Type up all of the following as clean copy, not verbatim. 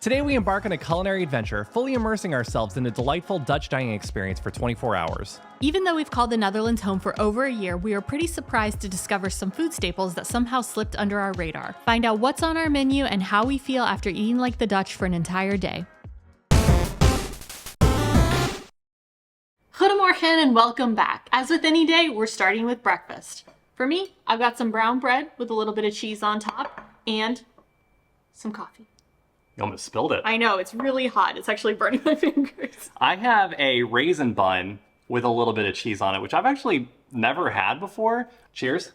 Today we embark on a culinary adventure, fully immersing ourselves in a delightful Dutch dining experience for 24 hours. Even though we've called the Netherlands home for over a year, we are pretty surprised to discover some food staples that somehow slipped under our radar. Find out what's on our menu and how we feel after eating like the Dutch for an entire day. Goedemorgen and welcome back. As with any day, we're starting with breakfast. For me, I've got some brown bread with a little bit of cheese on top and some coffee. You almost spilled it. I know, it's really hot. It's actually burning my fingers. I have a raisin bun with a little bit of cheese on it, which I've actually never had before. Cheers.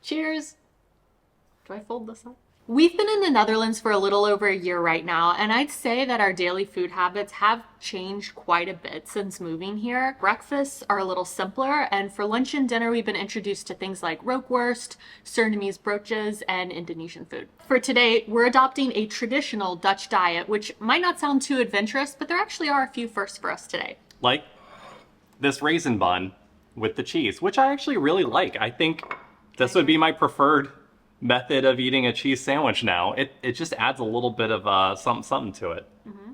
Cheers. Do I fold this up? We've been in the Netherlands for a little over a year right now, and I'd say that our daily food habits have changed quite a bit since moving here. Breakfasts are a little simpler, and for lunch and dinner, we've been introduced to things like rookworst, Surinamese brooches, and Indonesian food. For today, we're adopting a traditional Dutch diet, which might not sound too adventurous, but there actually are a few firsts for us today. Like this raisin bun with the cheese, which I actually really like. I think this would be my preferred method of eating a cheese sandwich now. It just adds a little bit of something to it. Mm-hmm.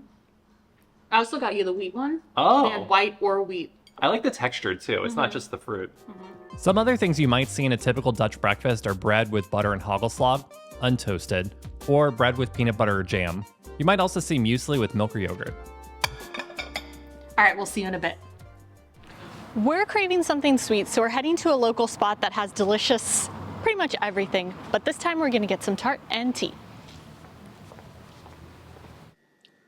I also got you the wheat one. Oh. They had white or wheat. I like the texture too. It's not just the fruit. Mm-hmm. Some other things you might see in a typical Dutch breakfast are bread with butter and hagelslag, untoasted, or bread with peanut butter or jam. You might also see muesli with milk or yogurt. All right, we'll see you in a bit. We're craving something sweet, so we're heading to a local spot that has delicious pretty much everything, but this time we're gonna get some tart and tea.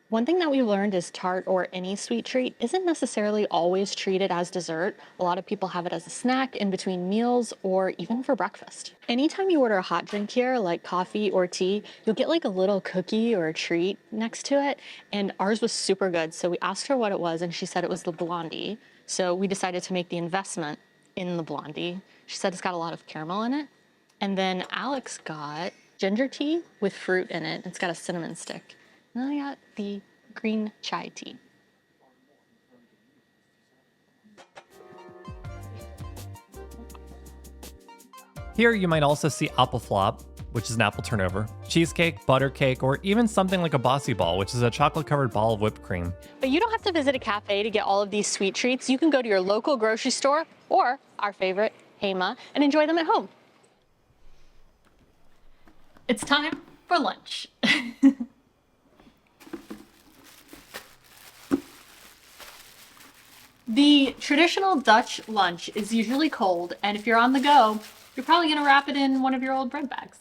One thing that we've learned is tart or any sweet treat isn't necessarily always treated as dessert. A lot of people have it as a snack in between meals or even for breakfast. Anytime you order a hot drink here, like coffee or tea, you'll get like a little cookie or a treat next to it, and ours was super good. So we asked her what it was, and she said it was the Blondie. So we decided to make the investment in the Blondie. She said it's got a lot of caramel in it. And then Alex got ginger tea with fruit in it. It's got a cinnamon stick. And then I got the green chai tea. Here you might also see appelflap, which is an apple turnover, cheesecake, butter cake, or even something like a bossy ball, which is a chocolate-covered ball of whipped cream. But you don't have to visit a cafe to get all of these sweet treats. You can go to your local grocery store or our favorite, Hema, and enjoy them at home. It's time for lunch. The traditional Dutch lunch is usually cold, and if you're on the go, you're probably gonna wrap it in one of your old bread bags.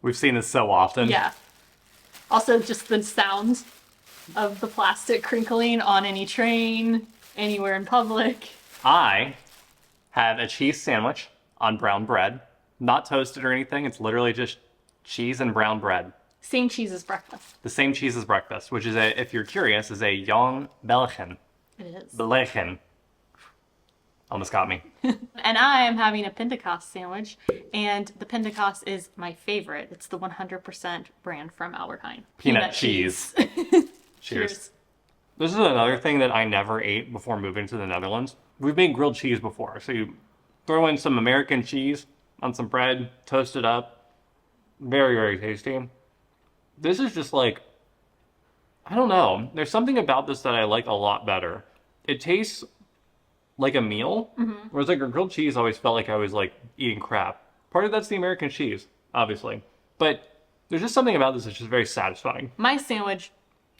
We've seen this so often. Yeah. Also, just the sound of the plastic crinkling on any train, anywhere in public. I had a cheese sandwich on brown bread, not toasted or anything. It's literally just cheese and brown bread. Same cheese as breakfast. The same cheese as breakfast, which is, if you're curious, is a Young Belgian. It is. Belgian. Almost got me. And I am having a Pentecost sandwich, and the Pentecost is my favorite. It's the 100% brand from Albert Heijn. Peanut cheese. Cheers. This is another thing that I never ate before moving to the Netherlands. We've made grilled cheese before, so you throw in some American cheese on some bread, toast it up. Very, very tasty. This is just like, I don't know. There's something about this that I like a lot better. It tastes like a meal, whereas like a grilled cheese always felt like I was like eating crap. Part of that's the American cheese, obviously. But there's just something about this that's just very satisfying. My sandwich,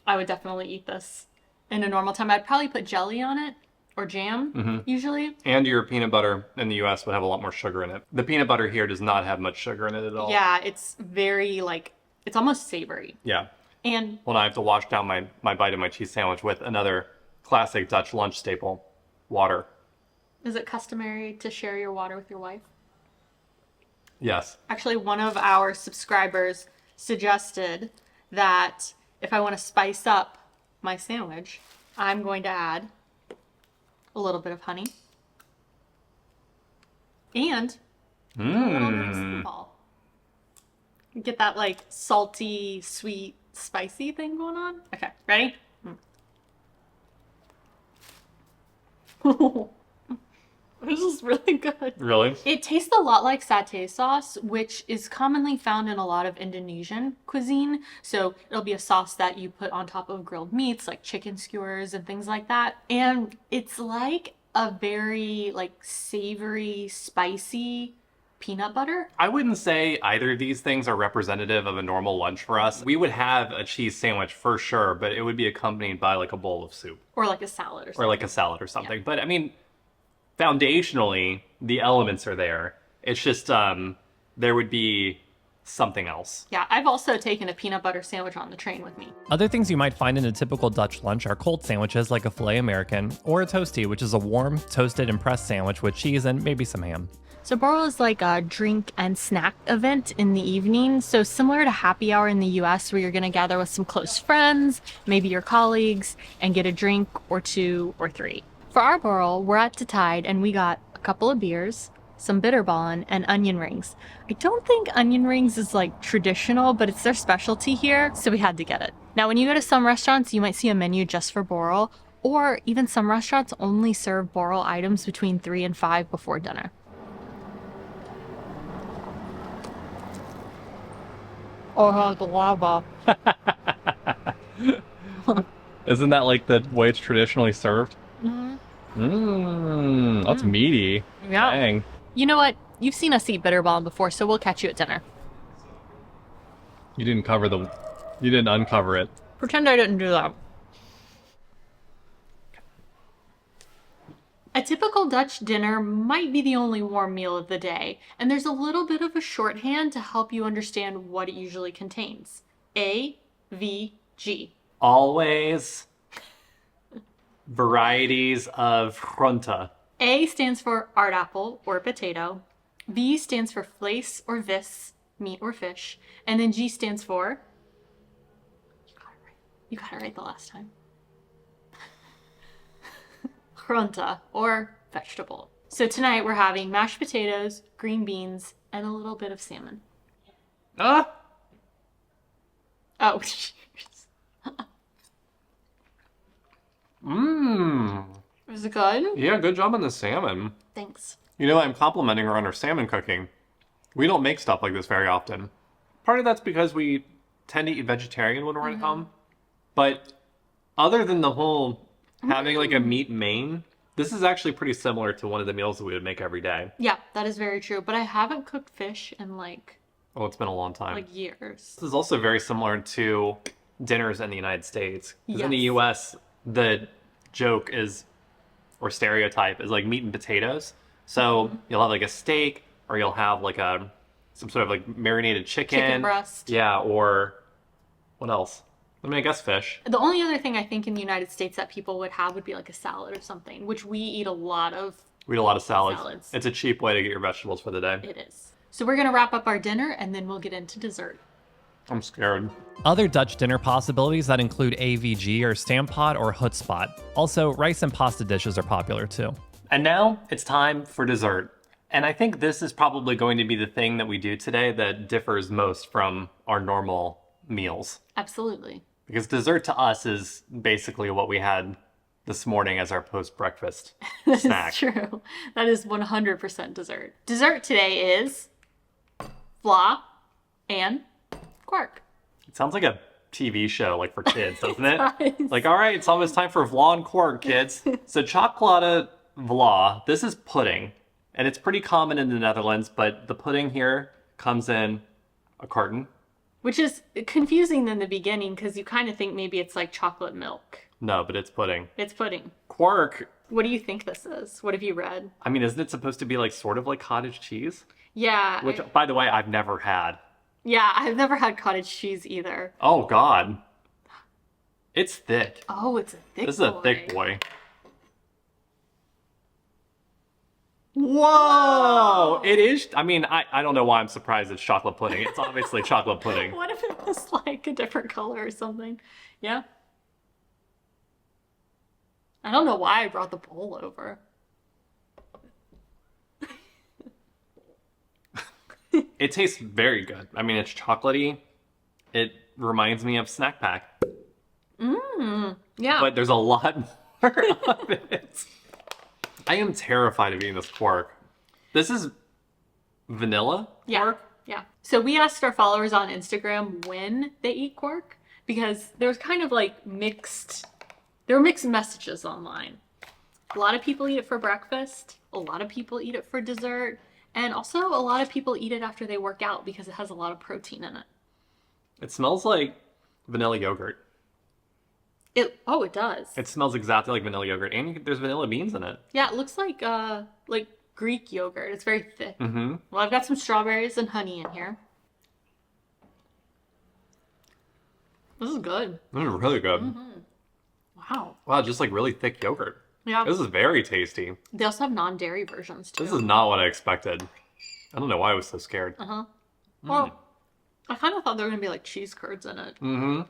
I would definitely eat this in a normal time. I'd probably put jelly on it or jam, usually. And your peanut butter in the US would have a lot more sugar in it. The peanut butter here does not have much sugar in it at all. Yeah, it's very like, it's almost savory. Yeah. And well, I have to wash down my bite of my cheese sandwich with another classic Dutch lunch staple, water. Is it customary to share your water with your wife? Yes. Actually, one of our subscribers suggested that if I want to spice up my sandwich, I'm going to add a little bit of honey and a little bit of sambal. Get that like salty, sweet, spicy thing going on. Okay, ready? This is really good. Really? It tastes a lot like satay sauce, which is commonly found in a lot of Indonesian cuisine. So it'll be a sauce that you put on top of grilled meats like chicken skewers and things like that. And it's like a very like savory, spicy peanut butter. I wouldn't say either of these things are representative of a normal lunch for us. We would have a cheese sandwich for sure, but it would be accompanied by like a bowl of soup. Or like a salad or something. Or like a salad or something. Yeah. But I mean, foundationally, the elements are there. It's just there would be something else. Yeah, I've also taken a peanut butter sandwich on the train with me. Other things you might find in a typical Dutch lunch are cold sandwiches like a filet American, or a toastie, which is a warm, toasted and pressed sandwich with cheese and maybe some ham. So Borrel is like a drink and snack event in the evening. So similar to happy hour in the US, where you're going to gather with some close friends, maybe your colleagues, and get a drink or two or three. For our Borrel, we're at the Tide and we got a couple of beers, some bitterballen, and onion rings. I don't think onion rings is like traditional, but it's their specialty here, so we had to get it. Now, when you go to some restaurants, you might see a menu just for Borrel, or even some restaurants only serve Borrel items between 3 and 5 before dinner. Oh, the lava. Isn't that like the way it's traditionally served? That's meaty. Yeah. Dang. You know what? You've seen us eat bitterballen before, so we'll catch you at dinner. You didn't uncover it. Pretend I didn't do that. A typical Dutch dinner might be the only warm meal of the day, and there's a little bit of a shorthand to help you understand what it usually contains. AVG. Always varieties of groente. A stands for aardappel or potato. V stands for vlees or vis, meat or fish. And then G stands for... You got it right the last time. Groente, or vegetable. So tonight we're having mashed potatoes, green beans, and a little bit of salmon. Ah! Oh. Is it good? Yeah, good job on the salmon. Thanks. You know, I'm complimenting her on her salmon cooking. We don't make stuff like this very often. Part of that's because we tend to eat vegetarian when we're at home. But other than the whole having like a meat main, this is actually pretty similar to one of the meals that we would make every day. Yeah, that is very true. But I haven't cooked fish in Oh, it's been a long time. years. This is also very similar to dinners in the United States. Because in the Yes. US, the joke is, or stereotype, is like meat and potatoes. So you'll have like a steak, or you'll have like some sort of like marinated chicken. Chicken breast. Yeah, or what else? I mean, I guess fish. The only other thing I think in the United States that people would have would be like a salad or something, which we eat a lot of. We eat a lot of salads. Salads. It's a cheap way to get your vegetables for the day. It is. So we're going to wrap up our dinner and then we'll get into dessert. I'm scared. Other Dutch dinner possibilities that include AVG are stamppot or hutspot. Also, rice and pasta dishes are popular too. And now it's time for dessert. And I think this is probably going to be the thing that we do today that differs most from our normal meals. Absolutely. Because dessert to us is basically what we had this morning as our post-breakfast snack. That's true. That is 100% dessert. Dessert today is vla and quark. It sounds like a TV show, like for kids, doesn't it? does. Like, all right, it's almost time for vla and quark, kids. So chocolate vla, this is pudding. And it's pretty common in the Netherlands, but the pudding here comes in a carton. Which is confusing in the beginning because you kind of think maybe it's like chocolate milk. No, but it's pudding. It's pudding. Quark, What do you think this is? What have you read? I mean, isn't it supposed to be like sort of like cottage cheese? Yeah. Which, by the way, I've never had. Yeah, I've never had cottage cheese either. Oh, God. It's thick. Oh, it's a thick This is a thick boy. Whoa! It is. I mean, I don't know why I'm surprised it's chocolate pudding. It's obviously chocolate pudding. What if it was like a different color or something? Yeah. I don't know why I brought the bowl over. It tastes very good. I mean, it's chocolatey. It reminds me of Snack Pack. Yeah. But there's a lot more of it. I am terrified of eating this quark. This is vanilla quark? Yeah. So we asked our followers on Instagram when they eat quark because there's kind of like there were mixed messages online. A lot of people eat it for breakfast. A lot of people eat it for dessert. And also a lot of people eat it after they work out because it has a lot of protein in it. It smells like vanilla yogurt. It does. It smells exactly like vanilla yogurt, and there's vanilla beans in it. Yeah, it looks like Greek yogurt. It's very thick. Mm-hmm. Well, I've got some strawberries and honey in here. This is good. This is really good. Wow. Wow, just like really thick yogurt. Yeah. This is very tasty. They also have non-dairy versions too. This is not what I expected. I don't know why I was so scared. Well, I kind of thought there were going to be like cheese curds in it. Mm-hmm.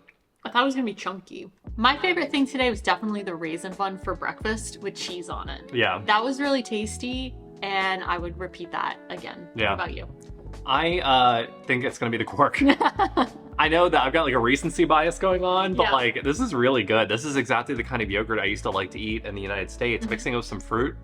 I thought it was going to be chunky. My favorite thing today was definitely the raisin bun for breakfast with cheese on it. Yeah. That was really tasty, and I would repeat that again. Yeah. What about you? I think it's going to be the quark. I know that I've got like a recency bias going on, but like this is really good. This is exactly the kind of yogurt I used to like to eat in the United States. Mixing it with some fruit.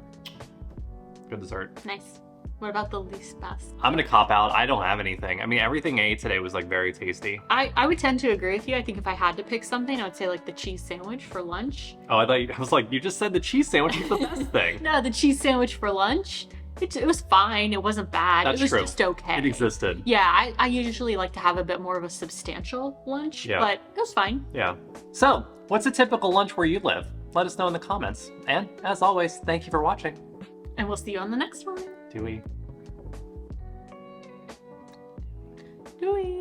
Good dessert. Nice. What about the least best? I'm going to cop out. I don't have anything. I mean, everything I ate today was like very tasty. I would tend to agree with you. I think if I had to pick something, I would say like the cheese sandwich for lunch. Oh, I was like, you just said the cheese sandwich is the best thing. No, the cheese sandwich for lunch. It was fine. It wasn't bad. That's it was true. just okay. It existed. Yeah, I usually like to have a bit more of a substantial lunch, but it was fine. Yeah. So, what's a typical lunch where you live? Let us know in the comments. And as always, thank you for watching. And we'll see you on the next one. Do we? Do we?